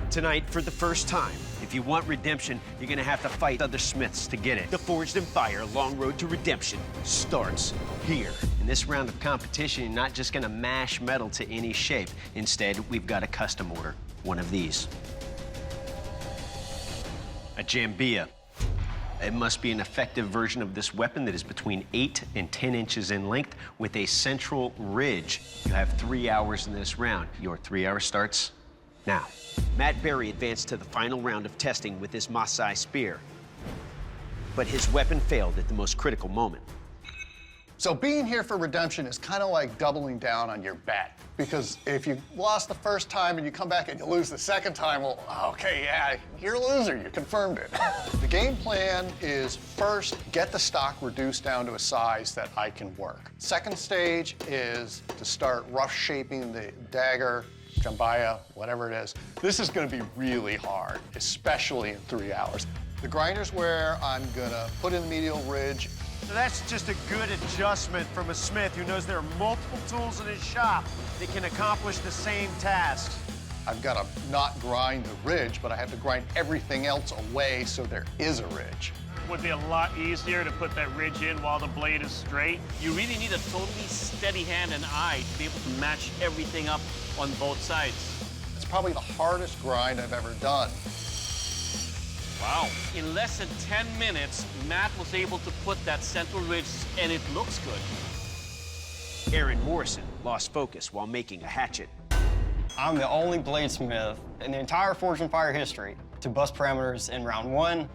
Tonight, for the first time, if you want redemption, you're gonna have to fight other Smiths to get it. The Forged in Fire Long Road to Redemption starts here. In this round of competition, you're not just gonna mash metal to any shape. Instead, we've got a custom order, one of these. A Jambia. It must be an effective version of this weapon that is between 8 and 10 inches in length with a central ridge. You have 3 hours in this round. Your 3 hour starts now. Matt Berry advanced to the final round of testing with his Maasai spear, but his weapon failed at the most critical moment. So being here for redemption is kind of like doubling down on your bet. Because if you lost the first time and you come back and you lose the second time, well, okay, yeah, you're a loser, you confirmed it. The game plan is first, get the stock reduced down to a size that I can work. Second stage is to start rough shaping the dagger, jambaya, whatever it is. This is gonna be really hard, especially in 3 hours. The grinder's where I'm gonna put in the medial ridge. So that's just a good adjustment from a smith who knows there are multiple tools in his shop that can accomplish the same tasks. I've got to not grind the ridge, but I have to grind everything else away so there is a ridge. It would be a lot easier to put that ridge in while the blade is straight. You really need a totally steady hand and eye to be able to match everything up on both sides. It's probably the hardest grind I've ever done. Wow. In less than 10 minutes, Matt was able to put that central ridge, and it looks good. Aaron Morrison lost focus while making a hatchet. I'm the only bladesmith in the entire Forged in Fire history to bust parameters in round 1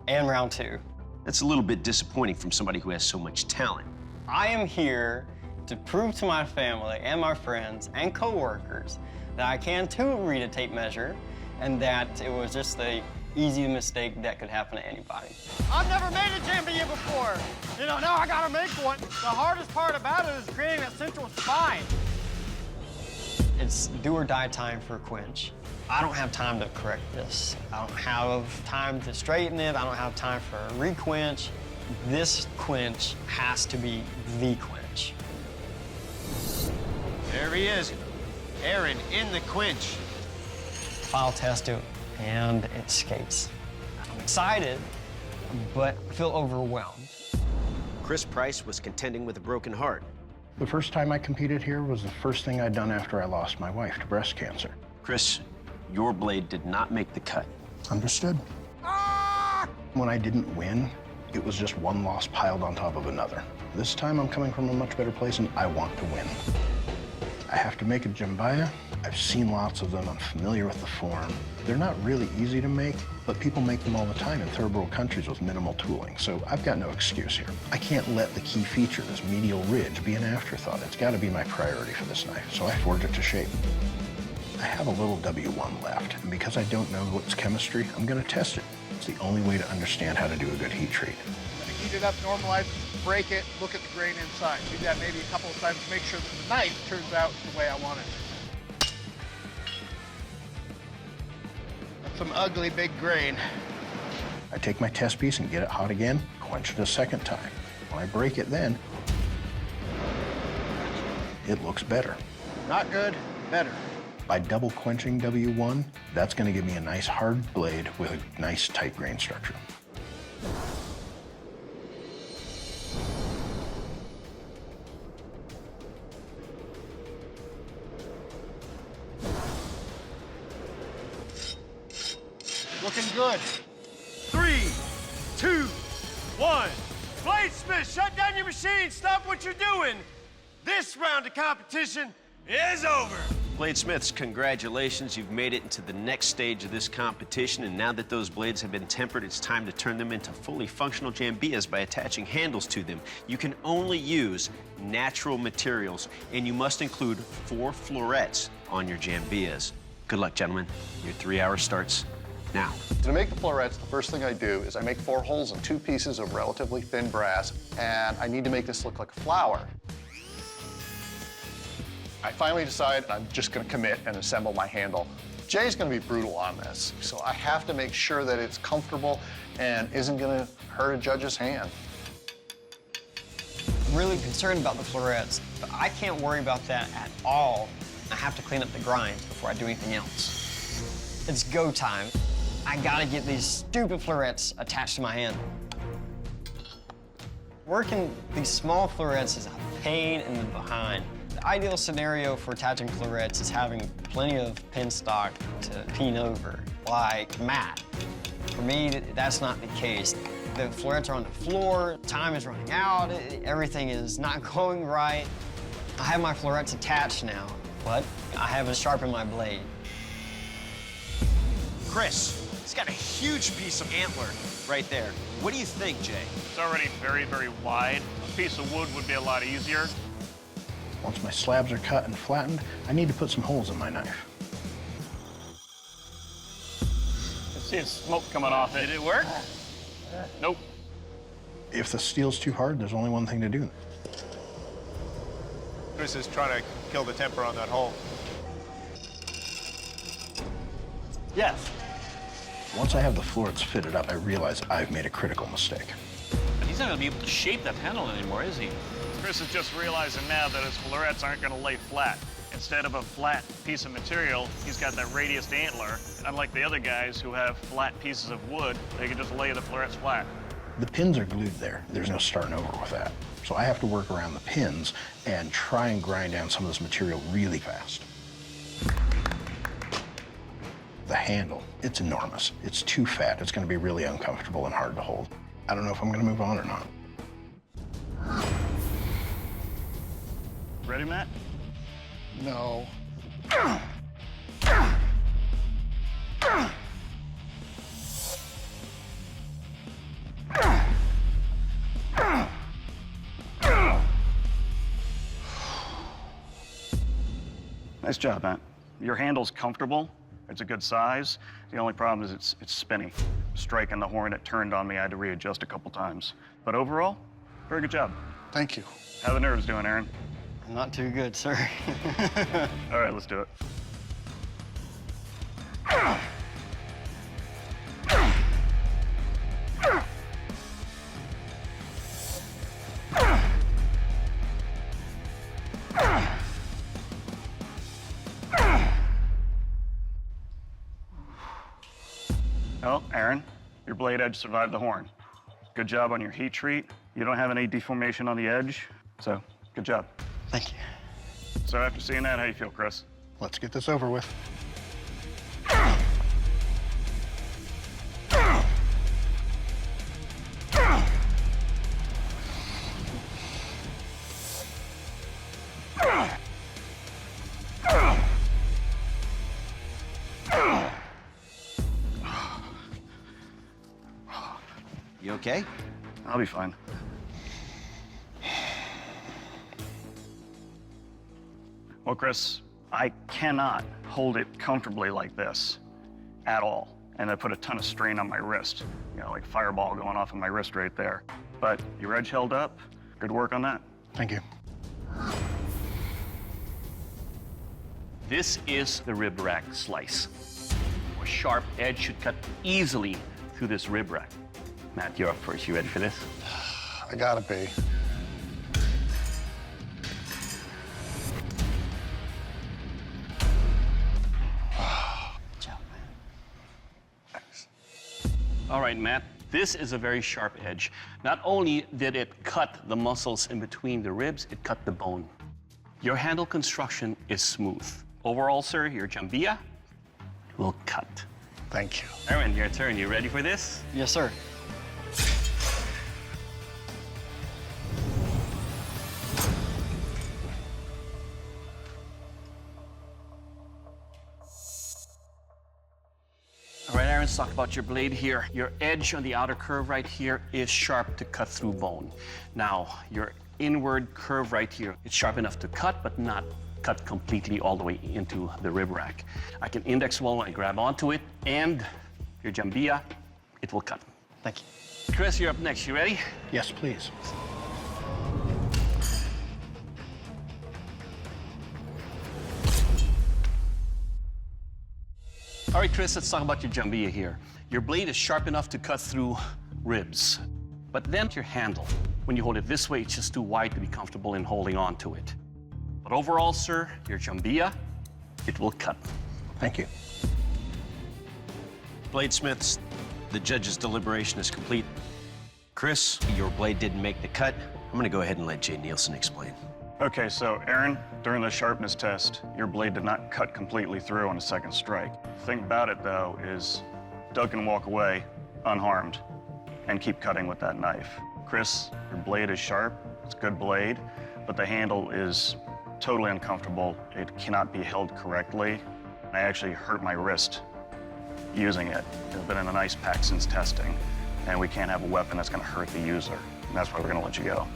and round 2. That's a little bit disappointing from somebody who has so much talent. I am here to prove to my family and my friends and coworkers that I can too read a tape measure and that it was just a easy mistake that could happen to anybody. I've never made a Jambia before. You know, now I gotta make one. The hardest part about it is creating that central spine. It's do or die time for a quench. I don't have time to correct this. I don't have time to straighten it. I don't have time for a re-quench. This quench has to be the quench. There he is. Aaron in the quench. File test it, and it escapes. I'm excited, but I feel overwhelmed. Chris Price was contending with a broken heart. The first time I competed here was the first thing I'd done after I lost my wife to breast cancer. Chris, your blade did not make the cut. Understood. When I didn't win, it was just one loss piled on top of another. This time I'm coming from a much better place and I want to win. I have to make a jambaya. I've seen lots of them. I'm familiar with the form. They're not really easy to make, but people make them all the time in third world countries with minimal tooling, so I've got no excuse here. I can't let the key feature, this medial ridge, be an afterthought. It's got to be my priority for this knife, so I forge it to shape. I have a little W1 left, and because I don't know what's chemistry, I'm going to test it. It's the only way to understand how to do a good heat treat. I'm going to heat it up, normalize it, break it, look at the grain inside. Do that maybe a couple of times to make sure that the knife turns out the way I want it to. Some ugly big grain. I take my test piece and get it hot again, quench it a second time. When I break it then, it looks better. Not good, better. By double quenching W1, that's going to give me a nice hard blade with a nice tight grain structure. Looking good. 3, 2, 1. Bladesmith, shut down your machine. Stop what you're doing. This round of competition is over. Bladesmiths, congratulations. You've made it into the next stage of this competition, and now that those blades have been tempered, it's time to turn them into fully functional jambias by attaching handles to them. You can only use natural materials, and you must include 4 florets on your jambias. Good luck, gentlemen. Your 3 hour starts now. To make the florets, the first thing I do is I make 4 holes in 2 pieces of relatively thin brass, and I need to make this look like a flower. I finally decide I'm just going to commit and assemble my handle. Jay's going to be brutal on this, so I have to make sure that it's comfortable and isn't going to hurt a judge's hand. I'm really concerned about the florets, but I can't worry about that at all. I have to clean up the grind before I do anything else. It's go time. I gotta get these stupid florets attached to my handle. Working these small florets is a pain in the behind. The ideal scenario for attaching florets is having plenty of pin stock to pin over, like Matt. For me, that's not the case. The florets are on the floor, time is running out, everything is not going right. I have my florets attached now, but I haven't sharpened my blade. Chris, he's got a huge piece of antler right there. What do you think, Jay? It's already very, very wide. A piece of wood would be a lot easier. Once my slabs are cut and flattened, I need to put some holes in my knife. You see smoke coming off it. Did it work? Nope. If the steel's too hard, there's only one thing to do. Chris is trying to kill the temper on that hole. Yes. Once I have the florets fitted up, I realize I've made a critical mistake. But he's not going to be able to shape that handle anymore, is he? Chris is just realizing now that his florets aren't going to lay flat. Instead of a flat piece of material, he's got that radiused antler. Unlike the other guys who have flat pieces of wood, they can just lay the florets flat. The pins are glued there. There's no starting over with that. So I have to work around the pins and try and grind down some of this material really fast. The handle, it's enormous. It's too fat. It's going to be really uncomfortable and hard to hold. I don't know if I'm going to move on or not. Ready, Matt? No. Nice job, Matt. Your handle's comfortable. It's a good size. The only problem is it's spinny. Striking the horn, it turned on me. I had to readjust a couple times. But overall, very good job. Thank you. How the nerves doing, Aaron? Not too good, sir. All right, let's do it. Well, Aaron, your blade edge survived the horn. Good job on your heat treat. You don't have any deformation on the edge, so good job. Thank you. So after seeing that, how you feel, Chris? Let's get this over with. You okay? I'll be fine. Well, Chris, I cannot hold it comfortably like this at all. And I put a ton of strain on my wrist. You know, like fireball going off of my wrist right there. But your edge held up. Good work on that. Thank you. This is the rib rack slice. A sharp edge should cut easily through this rib rack. Matt, you're up first. You ready for this? I gotta be. Good job, man. Thanks. All right, Matt, this is a very sharp edge. Not only did it cut the muscles in between the ribs, it cut the bone. Your handle construction is smooth. Overall, sir, your jambia will cut. Thank you. Aaron, your turn. You ready for this? Yes, sir. All right, Aaron, let's talk about your blade here. Your edge on the outer curve right here is sharp to cut through bone. Now, your inward curve right here, it's sharp enough to cut, but not cut completely all the way into the rib rack. I can index well when I grab onto it, and your jambia, it will cut. Thank you. Chris, you're up next. You ready? Yes, please. All right, Chris, let's talk about your jambia here. Your blade is sharp enough to cut through ribs, but then your handle. When you hold it this way, it's just too wide to be comfortable in holding on to it. But overall, sir, your jambia, it will cut. Thank you. Bladesmiths, the judge's deliberation is complete. Chris, your blade didn't make the cut. I'm gonna go ahead and let Jay Nielsen explain. Okay, so Aaron, during the sharpness test, your blade did not cut completely through on a second strike. The thing about it, though, is Doug can walk away unharmed and keep cutting with that knife. Chris, your blade is sharp, it's a good blade, but the handle is totally uncomfortable. It cannot be held correctly. I actually hurt my wrist using it. It's been in an ice pack since testing, and we can't have a weapon that's gonna hurt the user, and that's why we're gonna let you go.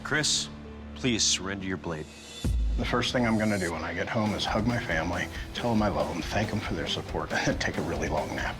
Chris, please surrender your blade. The first thing I'm gonna do when I get home is hug my family, tell them I love them, thank them for their support, and then take a really long nap.